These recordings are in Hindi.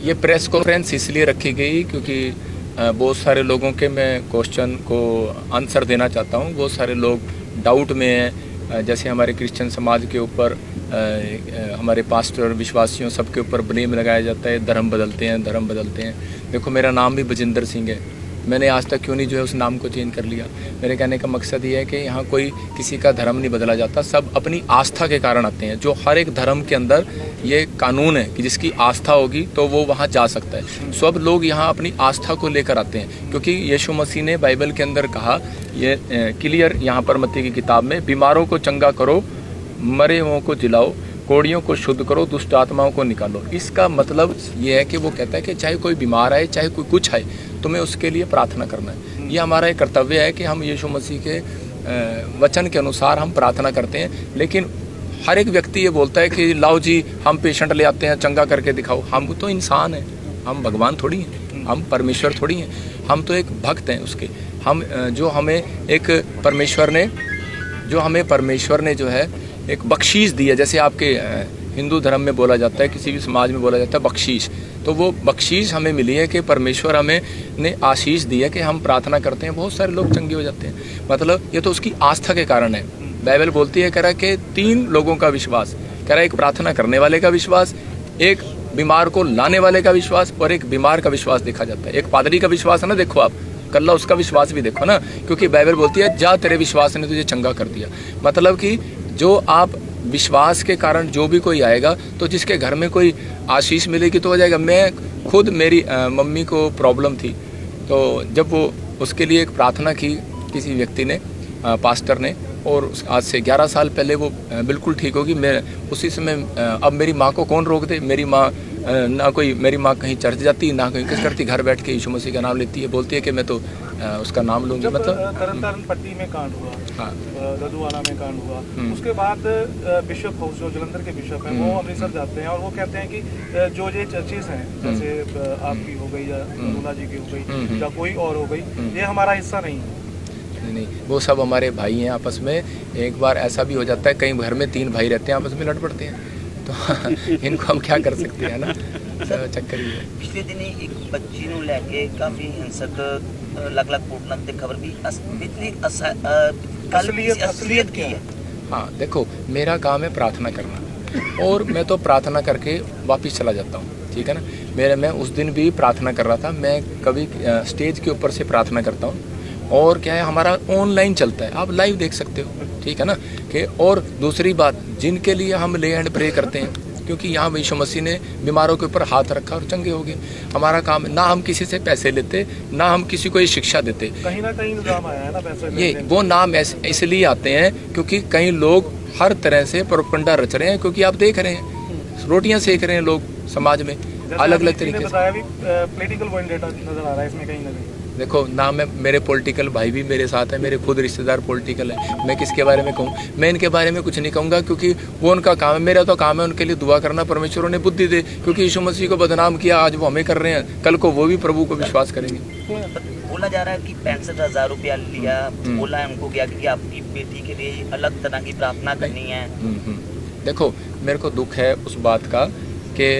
ये प्रेस कॉन्फ्रेंस इसलिए रखी गई क्योंकि बहुत सारे लोगों के मैं क्वेश्चन को आंसर देना चाहता हूँ। बहुत सारे लोग डाउट में हैं, जैसे हमारे क्रिश्चियन समाज के ऊपर हमारे पास्टर विश्वासियों सबके ऊपर ब्लेम लगाया जाता है, धर्म बदलते हैं। देखो, मेरा नाम भी बजिंदर सिंह है, मैंने आज तक क्यों नहीं जो है उस नाम को चेंज कर लिया। मेरे कहने का मकसद ये है कि यहाँ कोई किसी का धर्म नहीं बदला जाता, सब अपनी आस्था के कारण आते हैं। जो हर एक धर्म के अंदर ये कानून है कि जिसकी आस्था होगी तो वो वहाँ जा सकता है। सब लोग यहाँ अपनी आस्था को लेकर आते हैं, क्योंकि यीशु मसीह ने बाइबल के अंदर कहा, ये क्लियर यहाँ पर मत्ती की किताब में, बीमारों को चंगा करो, मरे हुओं को जिलाओ, कोड़ियों को शुद्ध करो, दुष्ट आत्माओं को निकालो। इसका मतलब ये है कि वो कहता है कि चाहे कोई बीमार आए, चाहे कोई कुछ आए, तुम्हें उसके लिए प्रार्थना करना है। ये हमारा एक कर्तव्य है कि हम यीशु मसीह के वचन के अनुसार हम प्रार्थना करते हैं। लेकिन हर एक व्यक्ति ये बोलता है कि लाओ जी हम पेशेंट ले आते हैं, चंगा करके दिखाओ। हम तो इंसान हैं, हम भगवान थोड़ी हैं, हम परमेश्वर थोड़ी हैं, हम तो एक भक्त हैं उसके। हम जो हमें एक परमेश्वर ने जो है एक बख्शीश दी है, जैसे आपके हिंदू धर्म में बोला जाता है, किसी भी समाज में बोला जाता है बख्शीश, तो वो बख्शीश हमें मिली है कि परमेश्वर हमें ने आशीष दी है कि हम प्रार्थना करते हैं, बहुत सारे लोग चंगे हो जाते हैं। मतलब ये तो उसकी आस्था के कारण है। बाइबल बोलती है, कह रहा है कि 3 लोगों का विश्वास, कह रहा है एक प्रार्थना करने वाले का विश्वास, एक बीमार को लाने वाले का विश्वास और एक बीमार का विश्वास देखा जाता है। एक पादरी का विश्वास है ना, देखो आप कल्ला उसका विश्वास भी देखो ना, क्योंकि बाइबल बोलती है जा तेरे विश्वास ने तुझे चंगा कर दिया। मतलब कि जो आप विश्वास के कारण जो भी कोई आएगा, तो जिसके घर में कोई आशीष मिलेगी तो हो जाएगा। मैं खुद, मेरी मम्मी को प्रॉब्लम थी, तो जब वो उसके लिए एक प्रार्थना की किसी व्यक्ति ने, पास्टर ने, और आज से 11 साल पहले वो बिल्कुल ठीक होगी। मैं उसी समय, अब मेरी माँ को कौन रोक दे। मेरी माँ मेरी माँ कहीं चर्च जाती, ना कहीं किस करती, घर बैठ के यीशु मसीह का नाम लेती है, बोलती है कि मैं तो उसका नाम लूंगी। मतलब तरन पट्टी में कांड हुआ, हाँ, लदुवाला में कांड हुआ, उसके बाद बिशप हाउस जो जलंधर के बिशप हैं वो अमृतसर जाते हैं और वो कहते हैं कि जो ये चर्चेस हैं, जैसे आपकी हो गई या मुला जी की हो गई या कोई और हो गई, ये हमारा हिस्सा नहीं है। नहीं, वो सब हमारे भाई हैं आपस में। एक बार ऐसा भी हो जाता है, कई घर में 3 भाई रहते हैं, आपस में लड़ पड़ते हैं, तो इनको हम क्या कर सकते हैं ना, चक्कर ही है। पिछले दिन एक बच्ची ਨੂੰ ਲੈ ਕੇ ਕਾਫੀ ਹਿੰਸਕ ਅਲੱਗ-ਅਲੱਗ ਕੋਟਨਾਂ ਤੇ ਖਬਰ ਵੀ इतनी असलियत की है। हाँ, देखो, मेरा काम है प्रार्थना करना, और मैं तो प्रार्थना करके वापस चला जाता हूँ, ठीक है ना। मैं उस दिन भी प्रार्थना कर रहा था। मैं कभी स्टेज के ऊपर से प्रार्थना करता हूँ, और क्या है, हमारा ऑनलाइन चलता है, आप लाइव देख सकते हो, ठीक है ना। कि और दूसरी बात, जिनके लिए हम ले एंड प्रे करते हैं, क्योंकि यहाँ यीशु मसीह ने बीमारों के ऊपर हाथ रखा और चंगे हो गए। हमारा काम, ना हम किसी से पैसे लेते, ना हम किसी को ये शिक्षा देते। कहीं ना कहीं इल्जाम आया है ना पैसे, ये वो नाम इसलिए आते हैं क्योंकि कई लोग हर तरह से प्रोपगंडा रच रहे हैं, क्योंकि आप देख रहे हैं रोटियां सेक रहे हैं लोग समाज में अलग अलग तरीके से। पॉलिटिकल वेंडेटा नजर आ रहा है इसमें कहीं ना कहीं। देखो ना, मेरे पॉलिटिकल भाई भी मेरे साथ है, मेरे खुद रिश्तेदार पॉलिटिकल है, मैं किसके बारे में कहूँ। मैं इनके बारे में कुछ नहीं कहूँगा, क्योंकि वो उनका काम है। मेरा तो काम है उनके लिए दुआ करना, परमेश्वर उन्हें बुद्धि दे, क्योंकि यीशु मसीह को बदनाम किया, आज वो हमें कर रहे हैं, कल को वो भी प्रभु को विश्वास करेंगे। बोला जा रहा है कि 65,000 रुपया लिया, बोला है उनको गया कि आपकी बेटी के लिए अलग तरह की प्रार्थना करनी है। देखो, मेरे को दुख है उस बात का कि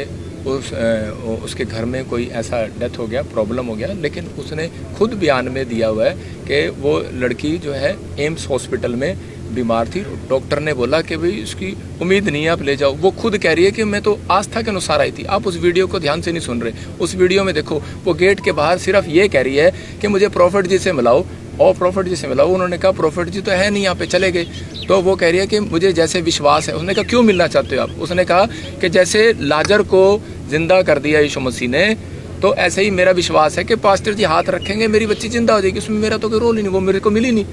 उसके घर में कोई ऐसा डेथ हो गया, प्रॉब्लम हो गया, लेकिन उसने खुद बयान में दिया हुआ है कि वो लड़की जो है एम्स हॉस्पिटल में बीमार थी, डॉक्टर ने बोला कि भाई इसकी उम्मीद नहीं है, आप ले जाओ। वो खुद कह रही है कि मैं तो आस्था के अनुसार आई थी। आप उस वीडियो को ध्यान से नहीं सुन रहे। उस वीडियो में देखो, वो गेट के बाहर सिर्फ ये कह रही है कि मुझे प्रॉफिट जी से मिलाओ, और प्रॉफिट जी से मिलाओ। उन्होंने कहा प्रॉफिट जी तो है नहीं यहाँ पे, चले गए। तो वो कह रही है कि मुझे जैसे विश्वास है। उसने कहा क्यों मिलना चाहते हो आप? उसने कहा कि जैसे लाजर को जिंदा कर दिया यीशु मसीह ने, तो ऐसे ही मेरा विश्वास है कि पास्टर जी हाथ रखेंगे, मेरी बच्ची जिंदा हो जाएगी। उसमें मेरा तो कोई रोल ही नहीं, वो मेरे को मिली नहीं,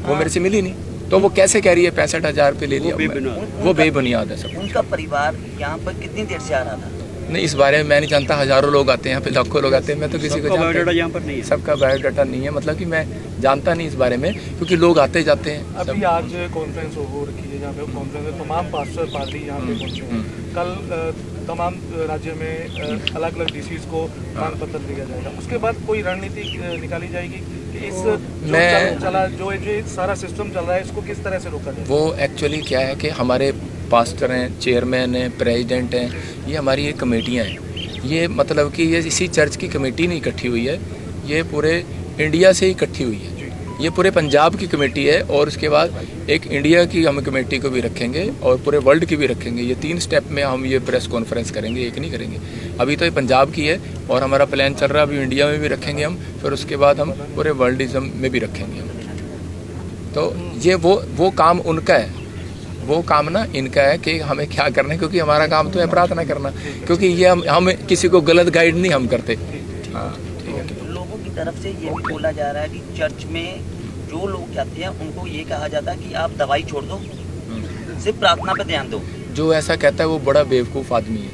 वो मेरे से मिली नहीं। तो वो कैसे कह रही है 65,000 रुपये ले लिया? वो बेबुनियाद है सब। उनका परिवार यहाँ पर कितनी देर से आ रहा था? नहीं, इस बारे में मैं नहीं जानता। हजारों लोग आते हैं यहाँ पे, लाखों लोग आते हैं, मैं तो किसी को जानता यहाँ पर नहीं है। सबका बायोडाटा नहीं है, मतलब कि मैं जानता नहीं इस बारे में, क्योंकि लोग आते जाते हैं। अभी आज कॉन्फ्रेंस हो रखी है जहाँ पे कॉन्फ्रेंस में तमाम पास्टर पादरी यहाँ पे पहुँचे हैं। कल तमाम राज्य में अलग अलग डीसीज को मांग पत्र दिया जाएगा। उसके बाद कोई रणनीति निकाली जाएगी कि इस जो सारा सिस्टम चल रहा है इसको किस तरह से रोका जाए। वो एक्चुअली क्या है कि हमारे पास्टर हैं, चेयरमैन हैं, प्रेसिडेंट हैं, ये हमारी एक कमेटियाँ हैं। ये मतलब कि ये इसी चर्च की कमेटी नहीं इकट्ठी हुई है, ये पूरे इंडिया से इकट्ठी हुई है। ये पूरे पंजाब की कमेटी है और उसके बाद एक इंडिया की हम कमेटी को भी रखेंगे और पूरे वर्ल्ड की भी रखेंगे। ये 3 स्टेप में हम ये प्रेस कॉन्फ्रेंस करेंगे, एक नहीं करेंगे। अभी तो ये पंजाब की है और हमारा प्लान चल रहा है, अभी इंडिया में भी रखेंगे हम, फिर उसके बाद हम पूरे वर्ल्डिज्म में भी रखेंगे हम। तो ये वो काम उनका है, वो काम ना इनका है कि हमें क्या करना है, क्योंकि हमारा काम तो है प्रार्थना करना, क्योंकि ये हम किसी को गलत गाइड नहीं हम करते। हाँ, लोगों की तरफ से ये भी बोला जा रहा है कि चर्च में जो लोग जाते हैं उनको ये कहा जाता है कि आप दवाई छोड़ दो, सिर्फ प्रार्थना पे ध्यान दो। जो ऐसा कहता है वो बड़ा बेवकूफ़ आदमी है।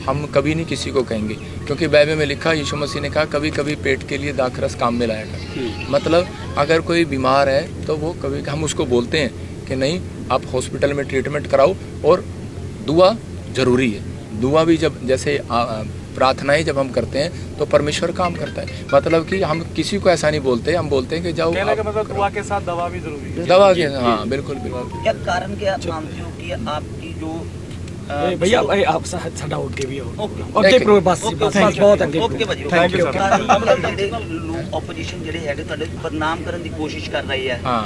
हम कभी नहीं किसी को कहेंगे, क्योंकि बाइबल में लिखा, यीशु मसीह ने कहा कभी कभी पेट के लिए दाखरस काम में लाया कर। मतलब अगर कोई बीमार है तो वो कभी हम उसको बोलते हैं कि नहीं आप हॉस्पिटल में ट्रीटमेंट कराओ, और दुआ ज़रूरी है। दुआ भी जब जैसे प्रार्थनाएं जब हम करते हैं तो परमेश्वर काम करता है। मतलब कि हम किसी को ऐसा नहीं बोलते, हम बोलते हैं कि जाओ। कहने का मतलब दुआ के साथ दवा भी जरूरी है। दवा के, हाँ बिल्कुल बिल्कुल। क्या कारण क्या आप मानते हो कि आपकी जो भैया आप साडा ओके भी हो ओके ओके प्रो बस बहुत ਅੱਗੇ ਓਕੇ ਭਾਜੀ Thank you, sir. ਜਿਹੜੇ ਲੋਕ ਆਪੋਜੀਸ਼ਨ ਜਿਹੜੇ ਹੈਗੇ ਤੁਹਾਡੇ ਬਦਨਾਮ ਕਰਨ ਦੀ ਕੋਸ਼ਿਸ਼ ਕਰ ਰਹੀ ਹੈ। हाँ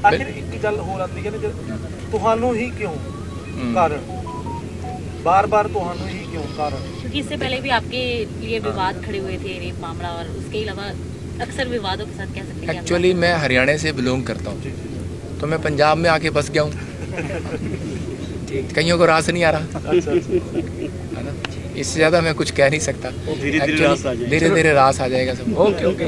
आखिर एक गल हो आती है ना, ਤੁਹਾਨੂੰ ही क्यों कारण, बार बार ਤੁਹਾਨੂੰ ही क्यों कारण? क्योंकि इससे पहले भी आपके लिए विवाद खड़े हुए थे, रेप मामला, और उसके अलावा अक्सर विवादों के साथ कह सकते हैं। एक्चुअली मैं हरियाणा से बिलोंग करता हूँ, तो मैं पंजाब में आके बस गया हूँ। कईयों को रास नहीं आ रहा है ना, इससे ज़्यादा मैं कुछ कह नहीं सकता। धीरे धीरे रास आ जाएगा सब। Okay okay.